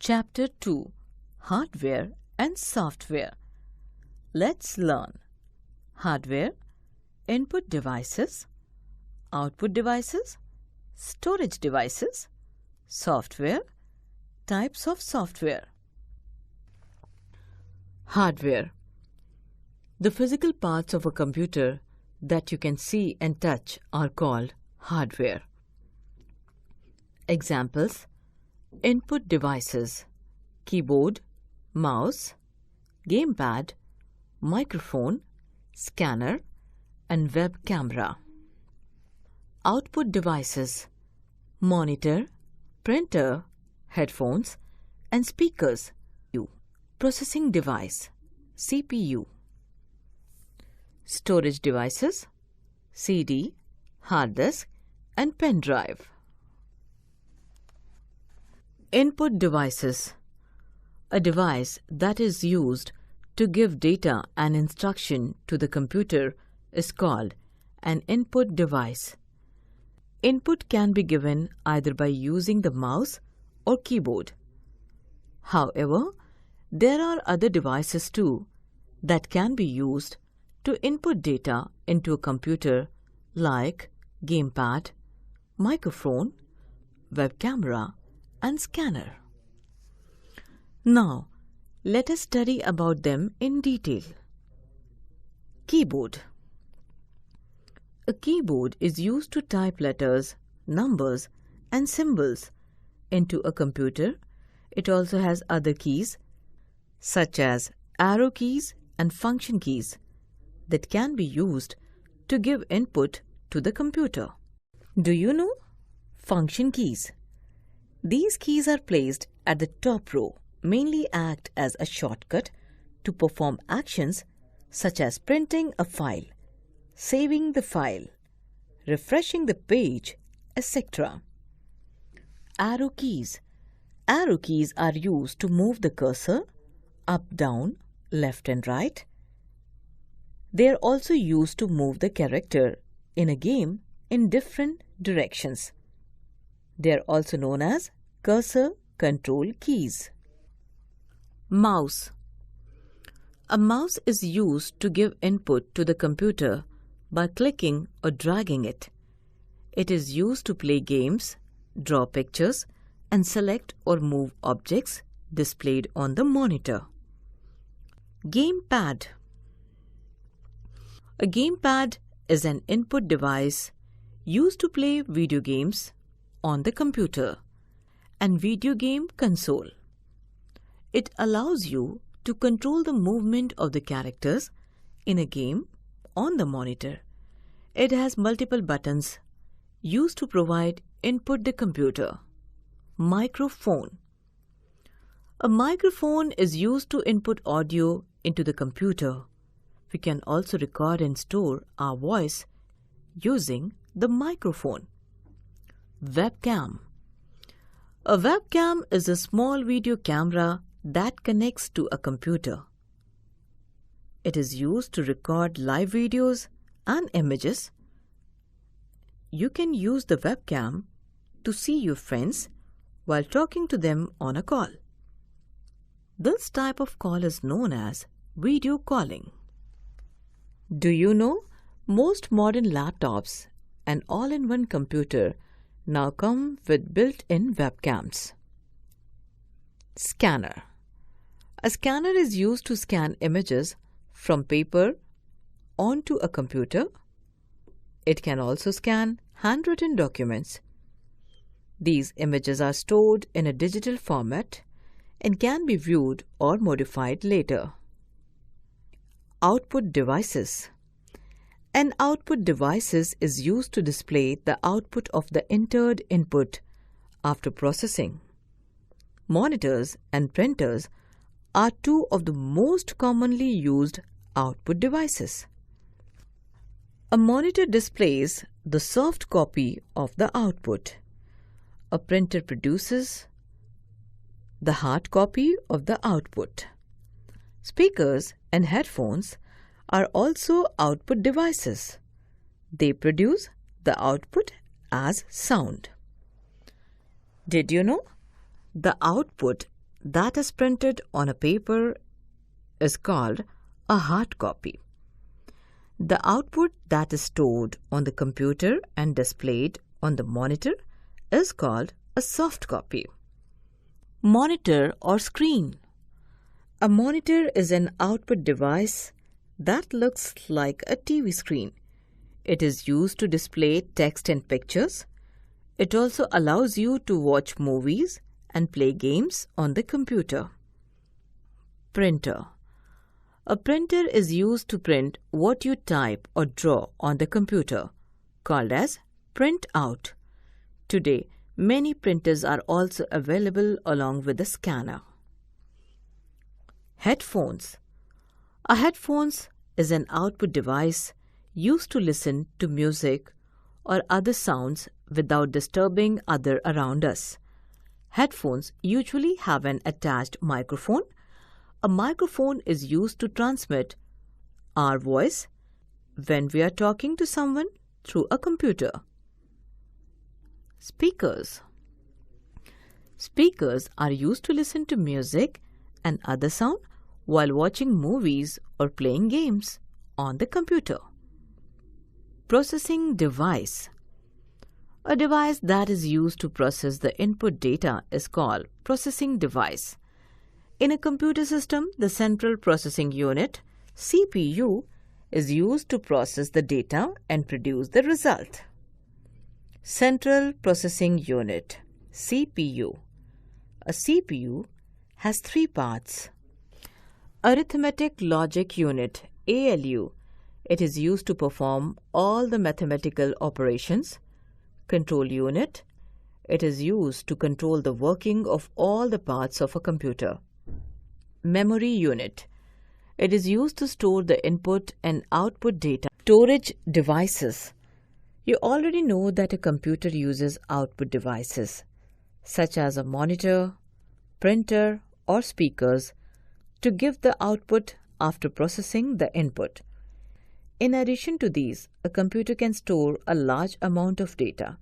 Chapter 2: Hardware and Software. Let's learn. Hardware, input devices, output devices, storage devices, software, types of software. Hardware. The physical parts of a computer that you can see and touch are called hardware. Examples: input devices, keyboard, mouse, gamepad, microphone, scanner, and web camera. Output devices, monitor, printer, headphones, and speakers. Processing device, CPU. Storage devices, CD, hard disk, and pen drive. Input devices. A device that is used to give data and instruction to the computer is called an input device. Input can be given either by using the mouse or keyboard. However, there are other devices too that can be used to input data into a computer, like gamepad, microphone, web camera, and scanner. Now, let us study about them in detail. Keyboard. A keyboard is used to type letters, numbers, and symbols into a computer. It also has other keys, such as arrow keys and function keys, that can be used to give input to the computer. Do you know function keys? These keys are placed at the top row, mainly act as a shortcut to perform actions such as printing a file, saving the file, refreshing the page, etc. Arrow keys. Arrow keys are used to move the cursor up, down, left and right. They are also used to move the character in a game in different directions. They are also known as cursor control keys. Mouse. A mouse is used to give input to the computer by clicking or dragging it. It is used to play games, draw pictures, and select or move objects displayed on the monitor. Gamepad. A gamepad is an input device used to play video games on the computer and video game console. It allows you to control the movement of the characters in a game on the monitor. It has multiple buttons used to provide input to the computer. Microphone. A microphone is used to input audio into the computer. We can also record and store our voice using the microphone. Webcam. A webcam is a small video camera that connects to a computer. It is used to record live videos and images. You can use the webcam to see your friends while talking to them on a call. This type of call is known as video calling. Do you know most modern laptops and all-in-one computer now come with built-in webcams? Scanner. A scanner is used to scan images from paper onto a computer. It can also scan handwritten documents. These images are stored in a digital format and can be viewed or modified later. Output devices. An output device is used to display the output of the entered input after processing. Monitors and printers are two of the most commonly used output devices. A monitor displays the soft copy of the output. A printer produces the hard copy of the output. Speakers and headphones are also output devices. They produce the output as sound. Did you know the output that is printed on a paper is called a hard copy. The output that is stored on the computer and displayed on the monitor is called a soft copy. Monitor or screen. A monitor is an output device that looks like a TV screen. It is used to display text and pictures. It also allows you to watch movies and play games on the computer. Printer. A printer is used to print what you type or draw on the computer, called as printout. Today, many printers are also available along with a scanner. Headphones. A headphones is an output device used to listen to music or other sounds without disturbing others around us. Headphones usually have an attached microphone. A microphone is used to transmit our voice when we are talking to someone through a computer. Speakers. Speakers are used to listen to music and other sound while watching movies or playing games on the computer. Processing device. A device that is used to process the input data is called processing device. In a computer system, the central processing unit, CPU, is used to process the data and produce the result. Central processing unit, CPU. A CPU has three parts. Arithmetic logic unit, ALU. It is used to perform all the mathematical operations. Control unit. It is used to control the working of all the parts of a computer. Memory unit. It is used to store the input and output data. Storage devices. You already know that a computer uses output devices, such as a monitor, printer, or speakers, to give the output after processing the input. In addition to these, a computer can store a large amount of data.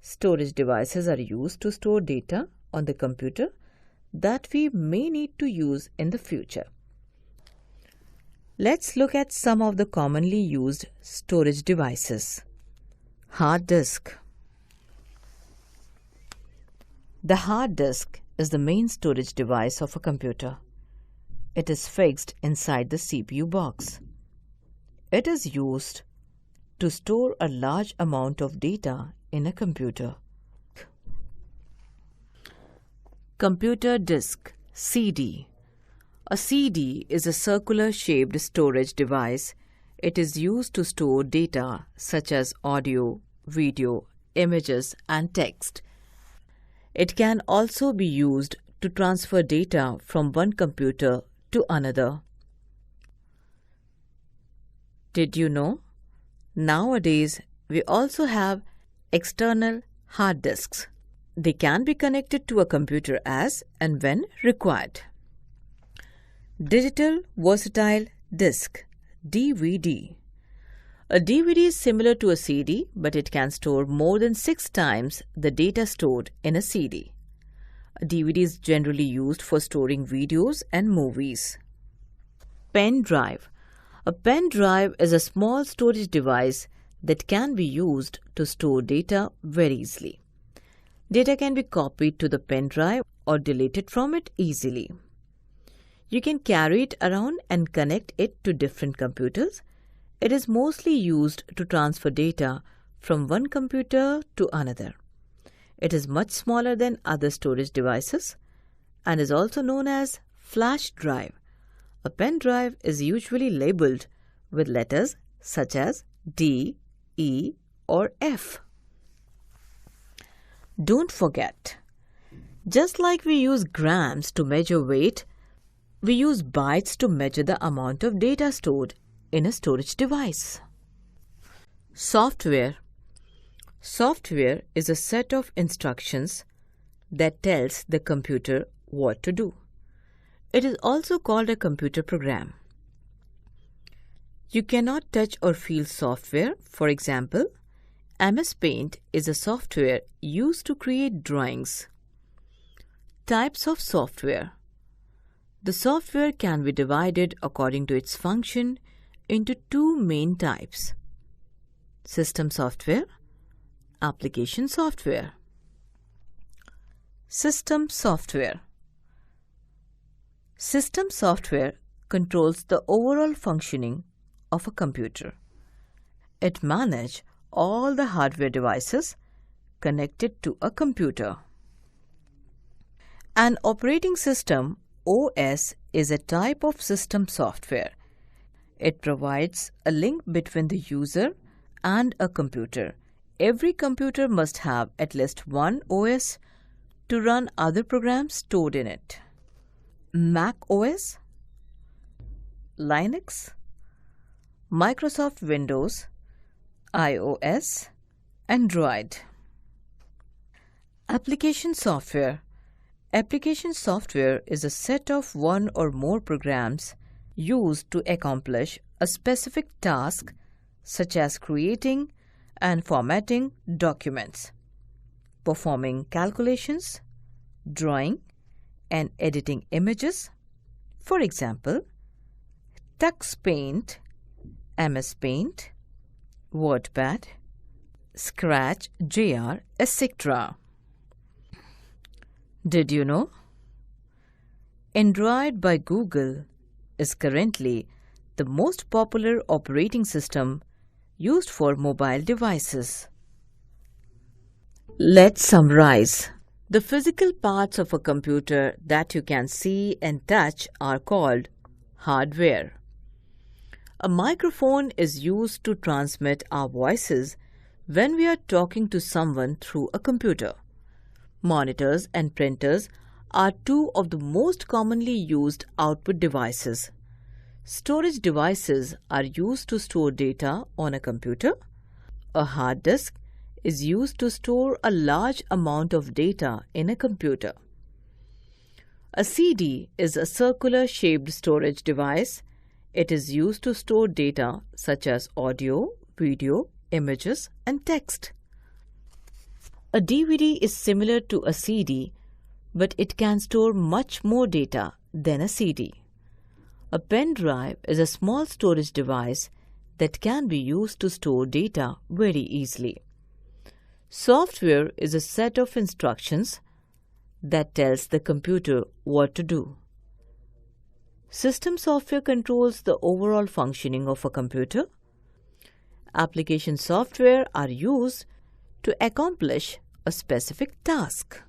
Storage devices are used to store data on the computer that we may need to use in the future. Let's look at some of the commonly used storage devices. Hard disk. The hard disk is the main storage device of a computer. It is fixed inside the CPU box. It is used to store a large amount of data in a computer. Computer disk, CD. A CD is a circular-shaped storage device. It is used to store data such as audio, video, images, and text. It can also be used to transfer data from one computer to another. Did you know? Nowadays, we also have external hard disks. They can be connected to a computer as and when required. Digital Versatile Disk, DVD. A DVD is similar to a CD, but it can store more than 6 times the data stored in a CD. A DVD is generally used for storing videos and movies. Pen drive. A pen drive is a small storage device that can be used to store data very easily. Data can be copied to the pen drive or deleted from it easily. You can carry it around and connect it to different computers. It is mostly used to transfer data from one computer to another. It is much smaller than other storage devices and is also known as flash drive. A pen drive is usually labeled with letters such as D, E, or F. Don't forget, just like we use grams to measure weight, we use bytes to measure the amount of data stored in a storage device. Software. Software is a set of instructions that tells the computer what to do. It is also called a computer program. You cannot touch or feel software. For example, MS Paint is a software used to create drawings. Types of software. The software can be divided according to its function into two main types: system software, application software. System software. System software controls the overall functioning of a computer. It manages all the hardware devices connected to a computer. An operating system, OS, is a type of system software. It provides a link between the user and a computer. Every computer must have at least one OS to run other programs stored in it. Mac OS, Linux, Microsoft Windows, iOS, Android. Application software. Application software is a set of one or more programs used to accomplish a specific task, such as creating and formatting documents, performing calculations, drawing, and editing images. For example, Tux Paint, MS Paint, WordPad, Scratch, JR, etc. Did you know? Android by Google is currently the most popular operating system used for mobile devices. Let's summarize. The physical parts of a computer that you can see and touch are called hardware. A microphone is used to transmit our voices when we are talking to someone through a computer. Monitors and printers are two of the most commonly used output devices. Storage devices are used to store data on a computer. A hard disk is used to store a large amount of data in a computer. A CD is a circular-shaped storage device. It is used to store data such as audio, video, images, and text. A DVD is similar to a CD, but it can store much more data than a CD. A pen drive is a small storage device that can be used to store data very easily. Software is a set of instructions that tells the computer what to do. System software controls the overall functioning of a computer. Application software are used to accomplish a specific task.